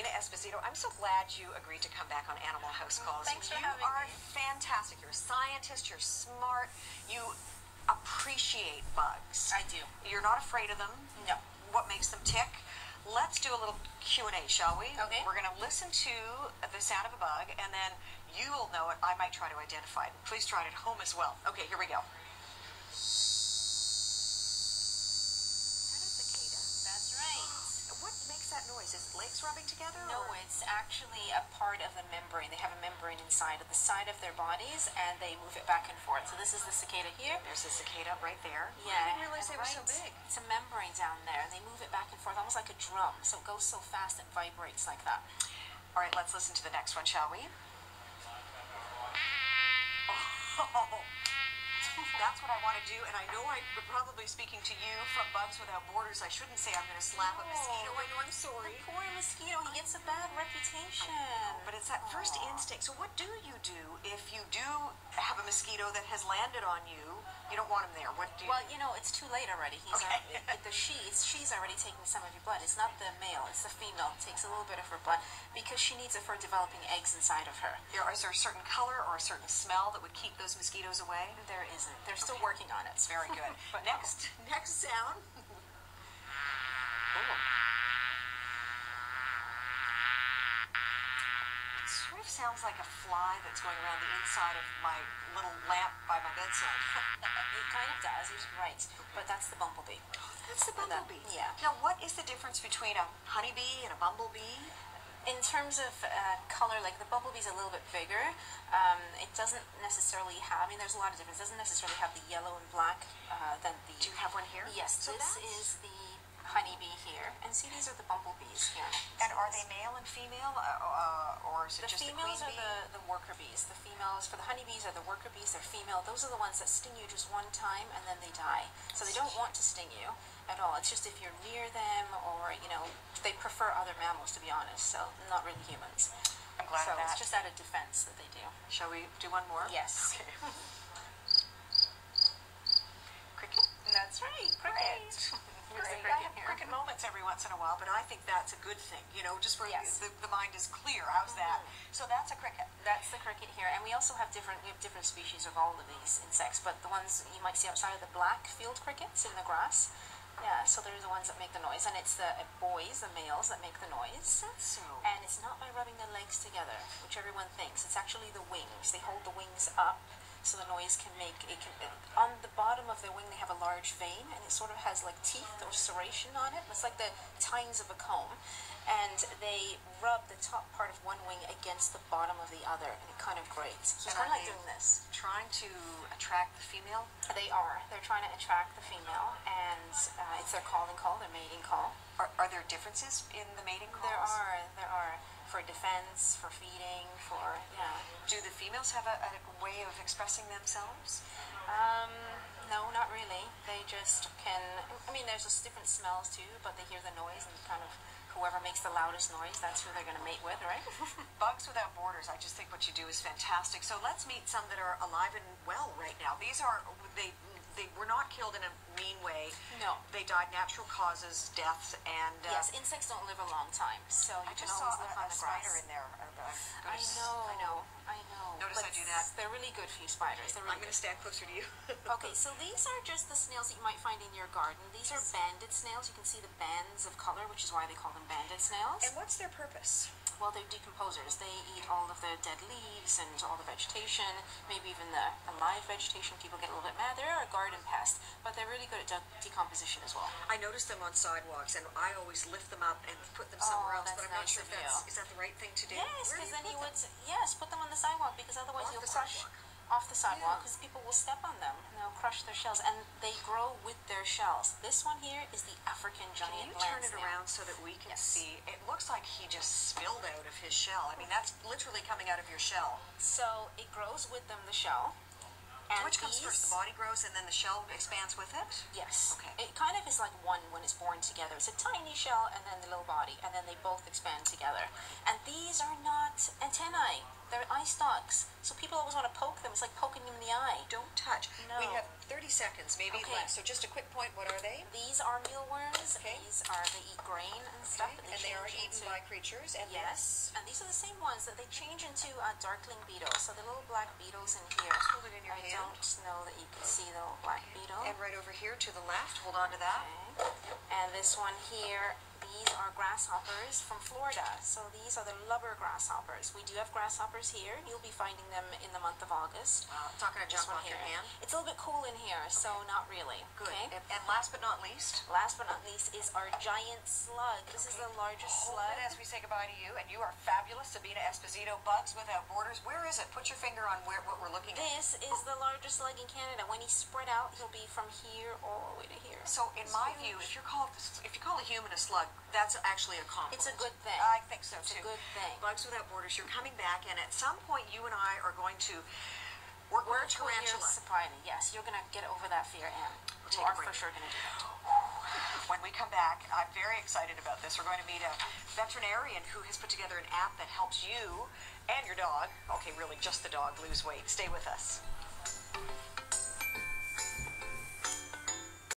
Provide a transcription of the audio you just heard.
Esposito, I'm so glad you agreed to come back on Animal House Calls. Thanks for you having are me. fantastic. You're a scientist. You're smart. You appreciate bugs. I do. You're not afraid of them. No. What makes them tick? Let's do a little Q&A, shall we? Okay. We're going to listen to the sound of a bug, and then you'll know it. I might try to identify it. Please try it at home as well. Okay, here we go. That's right. What makes that noise? Is it legs rubbing together? No, or? it's actually a part of the membrane. They have a membrane inside of the side of their bodies, and they move it back and forth. So this is the cicada here. There's the cicada right there. Yeah. I didn't realize they were so big. It's a membrane down there, and they move it back and forth almost like a drum. So it goes so fast it vibrates like that. All right, let's listen to the next one, shall we? Oh, that's what I want to do, and I know I'm probably speaking to you from Bugs Without Borders. I shouldn't say I'm going to slap a mosquito. I know, I'm sorry. The poor mosquito, he gets a bad reputation. But it's that first instinct. So what do you do if you do have a mosquito that has landed on you? You don't want him there. What do you Well, you know, it's too late already. He's Okay. she's already taking some of your blood. It's not the male, it's the female. It takes a little bit of her blood because she needs it for developing eggs inside of her. Is there a certain color or a certain smell that would keep those mosquitoes away? There isn't. They're still working on it. Very good. But next sound. It sort of sounds like a fly that's going around the inside of my little lamp by my bedside. It kind of does, you're right. But that's the bumblebee. That's the bumblebee. Yeah. Now, what is the difference between a honeybee and a bumblebee? In terms of color, like the bumblebee's a little bit bigger. It doesn't necessarily have, I mean, there's a lot of difference. It doesn't necessarily have the yellow and black than the... Do you have one here? Yes, So this is the honeybee here. And see, these are the bumblebees here. And are they male and female, or is it just the queen females bee? are the worker bees. The females, for the honeybees, are the worker bees. They're female. Those are the ones that sting you just one time and then they die. So they don't want to sting you at all. It's just if you're near them, or, you know, they prefer other mammals, to be honest. So not really humans. I'm glad so of that. it's just out of defense that they do. Shall we do one more? Yes. Okay. Cricket? That's right. Cricket. Great. I have cricket moments every once in a while, but I think that's a good thing, you know, just for Yes. the mind is clear. How's that? So that's a cricket. That's the cricket here, and we also have different species of all of these insects, but the ones you might see outside of the black field crickets in the grass, yeah, so they're the ones that make the noise, and it's the boys, the males, that make the noise. That's so. And it's not by rubbing the legs together, which everyone thinks. It's actually the wings. They hold the wings up, so the noise can make it. On the bottom of their wing, they have a large vein, and it sort of has like teeth or serration on it. It's like the tines of a comb, and they rub the top part of one wing against the bottom of the other, and it kind of grates. So it's And kind of are like they doing this. Trying to attract the female? They are. They're trying to attract the female, and it's their calling call, their mating call. Are there differences in the mating calls? There are. For defense, for feeding, for, yeah. Do the females have a way of expressing themselves? No, not really. They just can, I mean, there's just different smells too, but they hear the noise and kind of whoever makes the loudest noise, that's who they're going to mate with, right? Bugs Without Borders, I just think what you do is fantastic. So let's meet some that are alive and well right now. These are, they were not killed in a mean way. No. They died natural causes, deaths, and... yes, insects don't live a long time, so you can just always saw live on a the spider grass. in there. I know. Notice but I do that. They're really good for you spiders. They're really I'm going to stand closer to you. Okay, so these are just the snails that you might find in your garden. These are banded snails. You can see the bands of color, which is why they call them banded snails. And what's their purpose? Well, they're decomposers. They eat all of the dead leaves and all the vegetation, maybe even the live vegetation. People get a little bit mad. They're a garden pest, but they're really good at decomposition as well. I notice them on sidewalks, and I always lift them up and put them somewhere else, that's but I'm not nice sure of if is that the right thing to do? Yes, Where do because then put you them? would, put them on the sidewalk, because otherwise Off you'll the crush sidewalk. off the sidewalk, because people will step on them and they'll crush their shells, and they grow with their shells. This one here is the African Can giant you turn land it snail. around so that we can Yes. see? It looks like he just spilled out of his shell. I mean, that's literally coming out of your shell. So it grows with them, the shell. And Which comes first? The body grows and then the shell expands with it? Yes. Okay. It kind of is like one when it's born together. It's a tiny shell and then the little body, and then they both expand together. And these are not antennae. They're eye stalks. So people always want to poke them. It's like poking them in the eye. Don't touch. No. We have 30 seconds, maybe Okay. less. So just a quick point, what are they? These are mealworms. Okay. They eat grain and stuff. And they are eaten by creatures. And yes. And these are the same ones that they change into darkling beetles. So the little black beetles in here. Hold it in your hand. I don't know that you can see the little black beetle. And right over here to the left, hold on to that. Okay. And this one here, these are grasshoppers from Florida. So these are the lubber grasshoppers. We do have grasshoppers here. You'll be finding them in the month of August. Wow, it's not going to This jump one off your here. hand. It's a little bit cool in here, so not really. Good. Okay. And last but not least. Last but not least is our giant slug. This is the largest Hold slug. it as we say goodbye to you. And you are fabulous, Sabina Esposito, Bugs Without Borders. Where is it? Put your finger on what we're looking at. This is the largest slug in Canada. When he's spread out, he'll be from here all the way to here. So in my view, if you call a human a slug, that's actually a compliment. It's a good thing. I think so It's too. a good thing. Bugs Without Borders, you're coming back, and at some point you and I are going to work with a tarantula. Sobriety. Yes, you're gonna get over that fear, Anne. Take You a are break. for sure gonna do that. When we come back, I'm very excited about this. We're going to meet a veterinarian who has put together an app that helps you and your dog, okay, really just the dog, lose weight. Stay with us.